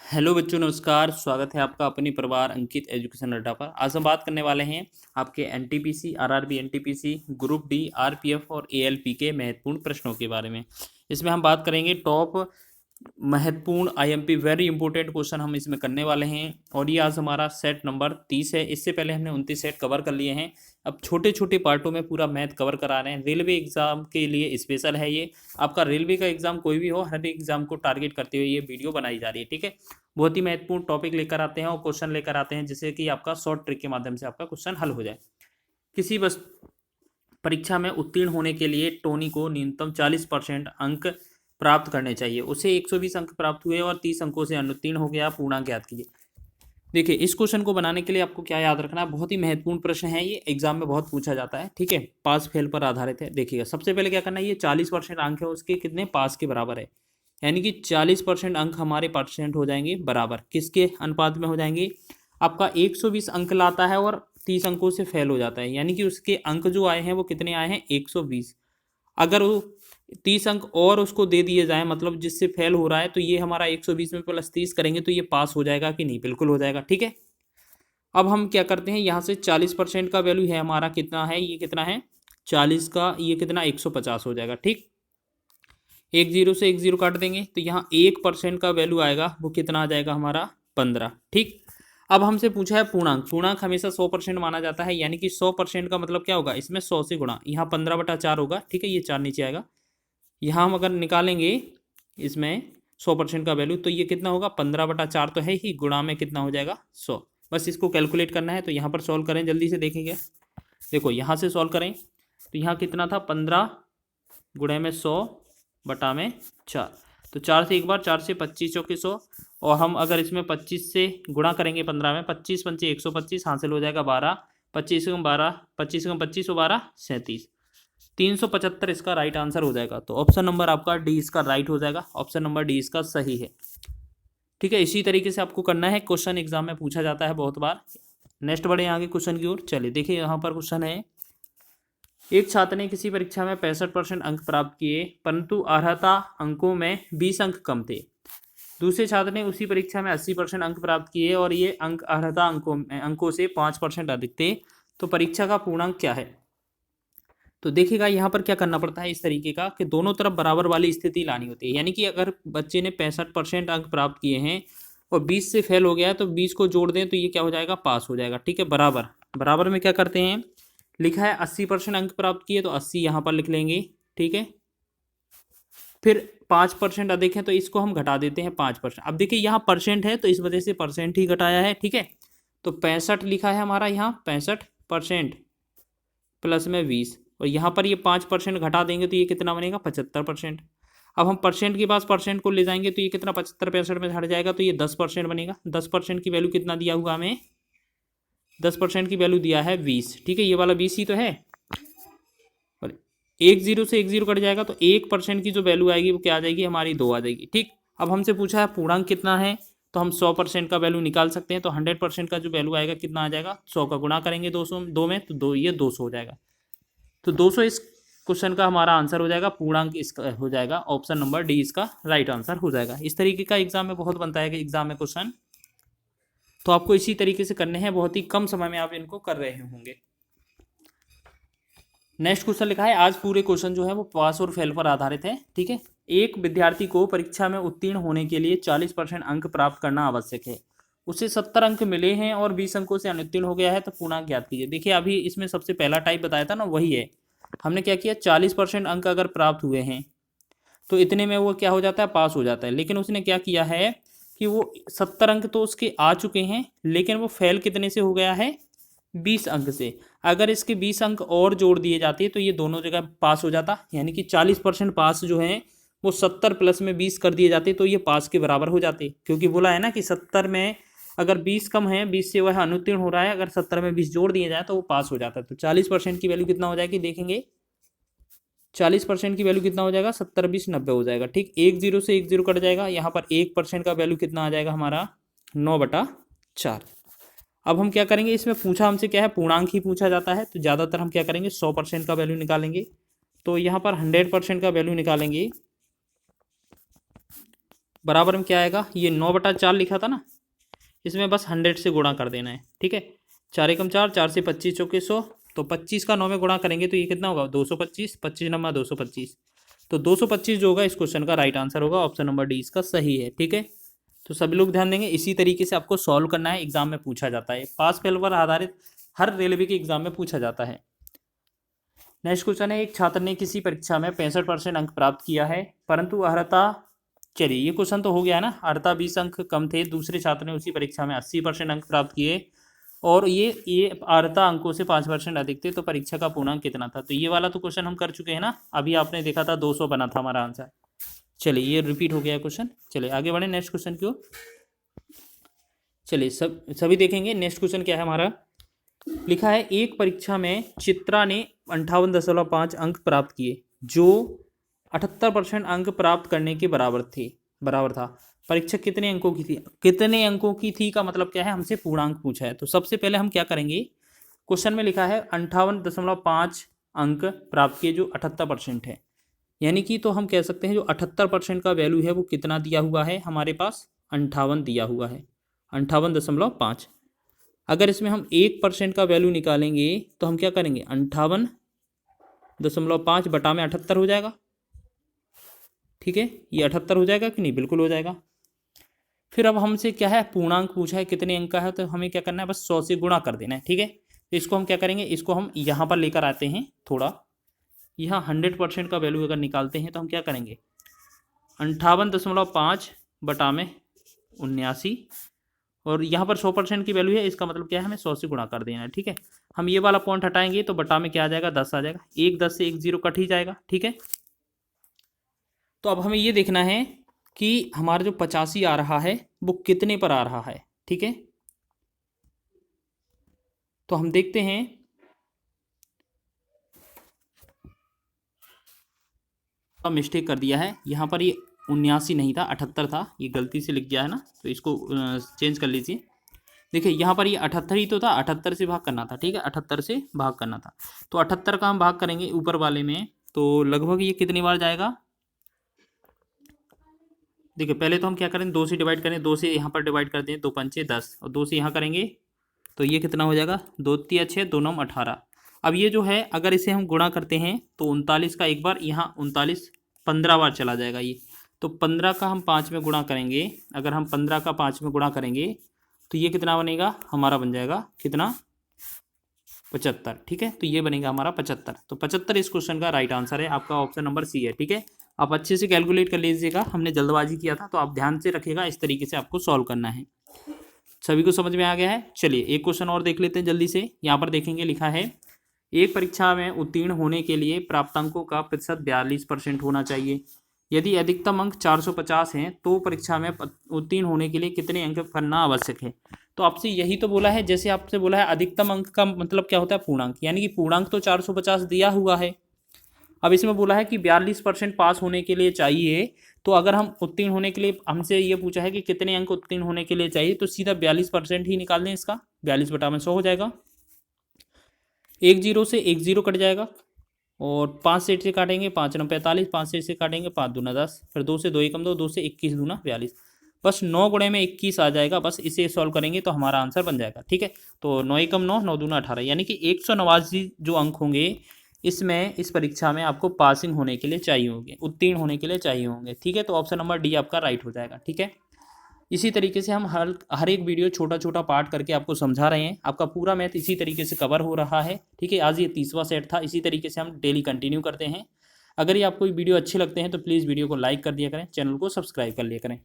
Hello बच्चों, नमस्कार। स्वागत है आपका अपनी परिवार अंकित एजुकेशन अड्डा पर। आज हम बात करने वाले हैं आपके NTPC, RRB, NTPC, group D, RPF और एएलपी के महत्वपूर्ण प्रश्नों के बारे में। इसमें हम बात करेंगे टॉप महत्वपूर्ण आईएमपी वेरी इंपॉर्टेंट क्वेश्चन हम इसमें करने वाले हैं। और ये आज हमारा सेट नंबर 30 है। इससे पहले हमने 29 सेट कवर कर लिए हैं। अब छोटे छोटे पार्टों में पूरा मैथ कवर करा रहे हैं। रेलवे एग्जाम के लिए स्पेशल है ये। आपका रेलवे का एग्जाम कोई भी हो, हर एग्जाम को टारगेट करते हुए ये वीडियो बनाई जा रही है। ठीक है, बहुत ही महत्वपूर्ण टॉपिक लेकर आते हैं और क्वेश्चन लेकर आते हैं, जिससे कि आपका शॉर्ट ट्रिक के माध्यम से आपका क्वेश्चन हल हो जाए। किसी बस परीक्षा में उत्तीर्ण होने के लिए टोनी को न्यूनतम 40% अंक प्राप्त करने चाहिए। उसे 120 अंक प्राप्त हुए और 30 अंकों से अनुत्तीर्ण हो गया। पूर्णांक ज्ञात कीजिए। देखिए, इस क्वेश्चन को बनाने के लिए आपको क्या याद रखना है, बहुत ही महत्वपूर्ण प्रश्न है ये, एग्जाम में बहुत पूछा जाता है। ठीक है, पास फेल पर आधारित है। देखिएगा, सबसे पहले क्या करना है, ये 40% अंक है, उसके कितने पास के बराबर है। यानी कि 40% अंक हमारे परसेंट हो जाएंगे बराबर, किसके अनुपात में हो जाएंगे। आपका 120 अंक लाता है और 30 अंकों से फेल हो जाता है, यानी कि उसके अंक जो आए हैं वो कितने आए हैं, 120। अगर वो 30 अंक और उसको दे दिए जाए, मतलब जिससे फेल हो रहा है, तो ये हमारा 120 में प्लस 30 करेंगे तो ये पास हो जाएगा कि नहीं, बिल्कुल हो जाएगा। ठीक है, अब हम क्या करते हैं, यहाँ से 40% का वैल्यू है हमारा, कितना है ये, कितना है 40 का, ये कितना 150 हो जाएगा। ठीक, एक जीरो से एक जीरो काट देंगे तो यहाँ 1% का वैल्यू आएगा, वो कितना आ जाएगा हमारा 15। ठीक, अब हमसे पूछा है पूर्णांक। पूर्णांक हमेशा 100% माना जाता है, यानी कि 100% का मतलब क्या होगा, इसमें 100 से गुणा, यहाँ 15/4 होगा। ठीक है, ये 4 नीचे आएगा। यहाँ हम अगर निकालेंगे इसमें 100% का वैल्यू, तो ये कितना होगा, 15/4 तो है ही, गुणा में कितना हो जाएगा 100। बस इसको कैलकुलेट करना है, तो यहाँ पर सॉल्व करें, जल्दी से देखेंगे। देखो, यहाँ से सॉल्व करें तो यहाँ कितना था, 15 गुणे में 100/4। तो 4 से एक बार, 4 से 25 चौके 100। और हम अगर इसमें 25 से गुणा करेंगे 15 में, 25 पंचे 125 हासिल हो जाएगा 12। 25 कम 12, 25 कम 25 और 12 37, 375 इसका राइट आंसर हो जाएगा। तो ऑप्शन नंबर आपका डी इसका राइट हो जाएगा। ऑप्शन नंबर डी इसका सही है। ठीक है, इसी तरीके से आपको करना है, क्वेश्चन एग्जाम में पूछा जाता है बहुत बार। नेक्स्ट बढ़े आगे क्वेश्चन की ओर। चलिए देखिए, यहाँ पर क्वेश्चन है, एक छात्र ने किसी परीक्षा में 65% अंक प्राप्त किए, परंतु अर्हता अंकों में 20 अंक कम थे। दूसरे छात्र ने उसी परीक्षा में 80% अंक प्राप्त किए और ये अंक अर्हता अंकों से 5% अधिक थे। तो परीक्षा का पूर्णांक क्या है। तो देखिएगा, यहाँ पर क्या करना पड़ता है इस तरीके का, कि दोनों तरफ बराबर वाली स्थिति लानी होती है। यानी कि अगर बच्चे ने 65% अंक प्राप्त किए हैं और 20 से फेल हो गया है, तो 20 को जोड़ दें तो ये क्या हो जाएगा, पास हो जाएगा। ठीक है, बराबर बराबर में क्या करते हैं, लिखा है 80% अंक प्राप्त किए तो 80 यहाँ पर लिख लेंगे। ठीक है, फिर 5% अधिक है तो इसको हम घटा देते हैं 5%। अब देखिए, यहाँ परसेंट है तो इस वजह से परसेंट ही घटाया है। ठीक है, तो 65 लिखा है हमारा, यहाँ 65% प्लस में 20, और यहाँ पर ये 5% घटा देंगे तो ये कितना बनेगा, 75%। अब हम परसेंट के पास परसेंट को ले जाएंगे तो ये कितना, 75 65 में हट जाएगा तो ये 10% बनेगा। 10% की वैल्यू कितना दिया हुआ हमें, 10% की वैल्यू दिया है 20। ठीक है, ये वाला 20 ही तो है। और एक जीरो से एक जीरो कट जाएगा तो 1% की जो वैल्यू आएगी वो क्या आ जाएगी, हमारी 2 आ जाएगी। ठीक, अब हमसे पूछा है पूर्णांक कितना है, तो हम 100% का वैल्यू निकाल सकते हैं। तो 100% का जो वैल्यू आएगा कितना आ जाएगा, 100 का गुणा करेंगे 2 में तो ये 200 हो जाएगा। तो 200 इस क्वेश्चन का हमारा आंसर हो जाएगा। पूर्णांक इसका हो जाएगा, ऑप्शन नंबर डी इसका राइट आंसर हो जाएगा। इस तरीके का एग्जाम में बहुत बनता है कि एग्जाम में क्वेश्चन, तो आपको इसी तरीके से करने हैं, बहुत ही कम समय में आप इनको कर रहे होंगे। नेक्स्ट क्वेश्चन लिखा है, आज पूरे क्वेश्चन जो है वो पास और फेल पर आधारित है। ठीक है, एक विद्यार्थी को परीक्षा में उत्तीर्ण होने के लिए 40% अंक प्राप्त करना आवश्यक है। उसे 70 अंक मिले हैं और 20 अंकों से अनुत्तीर्ण हो गया है, तो पूर्णांक ज्ञात कीजिए। देखिए, अभी इसमें सबसे पहला टाइप बताया था ना, वही है। हमने क्या किया, 40% अंक अगर प्राप्त हुए हैं तो इतने में वो क्या हो जाता है, पास हो जाता है। लेकिन उसने क्या किया है कि वो 70 अंक तो उसके आ चुके हैं, लेकिन वो फेल कितने से हो गया है, 20 अंक से। अगर इसके 20 अंक और जोड़ दिए जाते तो ये दोनों जगह पास हो जाता। यानी कि 40% पास जो है वो 70 प्लस में 20 कर दिए जाते तो ये पास के बराबर हो जाते। क्योंकि बोला है ना कि 70 में अगर 20 कम है, 20 से वह अनुत्तीर्ण हो रहा है, अगर 70 में 20 जोड़ दिए जाए तो वो पास हो जाता है। तो 40% की वैल्यू कितना हो जाएगी, देखेंगे 40% की वैल्यू कितना हो जाएगा, 70 20 90 हो जाएगा। ठीक, एक जीरो से एक जीरो कट जाएगा। यहाँ पर 1% का वैल्यू कितना आ जाएगा हमारा, 9/4। अब हम क्या करेंगे, इसमें पूछा हमसे क्या है, पूर्णांक ही पूछा जाता है, तो ज़्यादातर हम क्या करेंगे, 100% का वैल्यू निकालेंगे। तो यहाँ पर 100% का वैल्यू निकालेंगे बराबर में क्या आएगा, ये 9/4 लिखा था ना, इसमें बस 100 से गुणा कर देना है, ठीक है। 4 एकम 4, 4 से 25 चौके 100, तो 25 का 9 में गुणा करेंगे तो ये कितना होगा 225, 25 नंबर 225, तो 225 जो होगा इस क्वेश्चन का राइट आंसर होगा, ऑप्शन नंबर डी इसका सही है, ठीक है। तो सभी लोग ध्यान देंगे, इसी तरीके से आपको सॉल्व करना है, एग्जाम में पूछा जाता है, पास फेल पर आधारित हर रेलवे के एग्जाम में पूछा जाता है। नेक्स्ट क्वेश्चन है, एक छात्र ने किसी परीक्षा में 65% अंक प्राप्त किया है, परंतु अर्हता, चलिए ये क्वेश्चन तो हो गया ना, अर्हता 20 अंक कम थे, दूसरे छात्र ने उसी परीक्षा में 80% अंक प्राप्त किए और ये अर्हता अंकों से 5% अधिक थे, तो परीक्षा का पूर्णांक कितना था। तो ये वाला तो क्वेश्चन हम कर चुके हैं ना, अभी आपने देखा था 200 बना था हमारा आंसर। चलिए ये रिपीट हो गया क्वेश्चन, चलिए आगे बढ़े नेक्स्ट क्वेश्चन की ओर। चलिए सभी देखेंगे नेक्स्ट क्वेश्चन क्या है हमारा। लिखा है, एक परीक्षा में चित्रा ने 58.5 अंक प्राप्त किए, जो 78% अंक प्राप्त करने के बराबर था। परीक्षा कितने अंकों की थी, कितने अंकों की थी का मतलब क्या है, हमसे पूर्णांक पूछा है। तो सबसे पहले हम क्या करेंगे, क्वेश्चन में लिखा है 58.5 अंक प्राप्त किए जो 78% है, यानी कि तो हम कह सकते हैं जो 78% का वैल्यू है वो कितना दिया हुआ है हमारे पास, 58 दिया हुआ है, 58.5। अगर इसमें हम 1% का वैल्यू निकालेंगे तो हम क्या करेंगे, 58.5 बटा में 78 हो जाएगा, ठीक है। ये 78 हो जाएगा कि नहीं, बिल्कुल हो जाएगा। फिर अब हमसे क्या है, पूर्णांक पूछा है कितने अंक का है, तो हमें क्या करना है, बस 100 से गुणा कर देना है, ठीक है। तो इसको हम क्या करेंगे, इसको हम यहाँ पर लेकर आते हैं थोड़ा, यहाँ 100% का वैल्यू अगर निकालते हैं तो हम क्या करेंगे, 58.5 बटा में 79, और यहाँ पर 100% की वैल्यू है, इसका मतलब क्या है, हमें 100 से गुणा कर देना है, ठीक है। हम ये वाला पॉइंट हटाएंगे तो बटा में क्या आ जाएगा, 10 आ जाएगा, 10 से 1 0 कट ही जाएगा, ठीक है। तो अब हमें ये देखना है कि हमारा जो 85 आ रहा है वो कितने पर आ रहा है, ठीक है। तो हम देखते हैं, अब मिस्टेक कर दिया है, यहाँ पर ये 79 नहीं था, 78 था, ये गलती से लिख गया है ना, तो इसको चेंज कर लीजिए। देखिए यहाँ पर ये 78 ही तो था, 78 से भाग करना था, ठीक है, 78 से भाग करना था। तो 78 का हम भाग करेंगे ऊपर वाले में, तो लगभग ये कितनी बार जाएगा, देखिए पहले तो हम क्या करें, 2 से डिवाइड करें, 2 से यहाँ पर डिवाइड कर दें, 2 पंचे 10 और 2 से यहाँ करेंगे तो ये कितना हो जाएगा, 2 3 6 2 9 18। अब ये जो है अगर इसे हम गुणा करते हैं तो 39 का एक बार, यहाँ 39 15 बार चला जाएगा ये, तो 15 का हम 5 में गुणा करेंगे, अगर हम 15 का 5 में गुणा करेंगे तो ये कितना बनेगा, हमारा बन जाएगा कितना, 75, ठीक है। तो ये बनेगा हमारा 75, तो 75 इस क्वेश्चन का राइट आंसर है, आपका ऑप्शन नंबर सी है, ठीक है। आप अच्छे से कैलकुलेट कर लीजिएगा, हमने जल्दबाजी किया था तो आप ध्यान से रखिएगा, इस तरीके से आपको सॉल्व करना है। सभी को समझ में आ गया है। चलिए एक क्वेश्चन और देख लेते हैं जल्दी से। यहाँ पर देखेंगे, लिखा है, एक परीक्षा में उत्तीर्ण होने के लिए प्राप्तांकों का प्रतिशत 42% होना चाहिए। यदि अधिकतम अंक 450 हैं तो परीक्षा में उत्तीर्ण होने के लिए कितने अंक करना आवश्यक है। तो आपसे यही तो बोला है, जैसे आपसे बोला है अधिकतम अंक का मतलब क्या होता है, पूर्णांक, यानी कि पूर्णांक तो 450 दिया हुआ है। अब इसमें बोला है कि 42% पास होने के लिए चाहिए, तो अगर हम उत्तीर्ण होने के लिए, हमसे ये पूछा है कि कितने अंक उत्तीर्ण होने के लिए चाहिए, तो सीधा 42% ही निकाल दें, इसका 42 बटा में 100 हो जाएगा। 1 0 से 1 0 कट जाएगा, और 5 से 8 से काटेंगे, 5 9 45, 5 से 8 से काटेंगे, 5 दूना 10, फिर 2 से 2 एकम 2, 2 से 21 दूना 42, बस 9 गुणे में 21 आ जाएगा, बस इसे सॉल्व करेंगे तो हमारा आंसर बन जाएगा, ठीक है। तो 9 एकम 9, 9 दूना 18, यानी कि 189 जो अंक होंगे इसमें, इस परीक्षा में आपको पासिंग होने के लिए चाहिए होंगे, उत्तीर्ण होने के लिए चाहिए होंगे, ठीक है। तो ऑप्शन नंबर डी आपका राइट हो जाएगा, ठीक है। इसी तरीके से हम हर एक वीडियो छोटा छोटा पार्ट करके आपको समझा रहे हैं, आपका पूरा मैथ इसी तरीके से कवर हो रहा है, ठीक है। आज ये 30वां सेट था, इसी तरीके से हम डेली कंटिन्यू करते हैं। अगर ये आपको वीडियो अच्छे लगते हैं तो प्लीज़ वीडियो को लाइक कर दिया करें, चैनल को सब्सक्राइब कर लिया करें।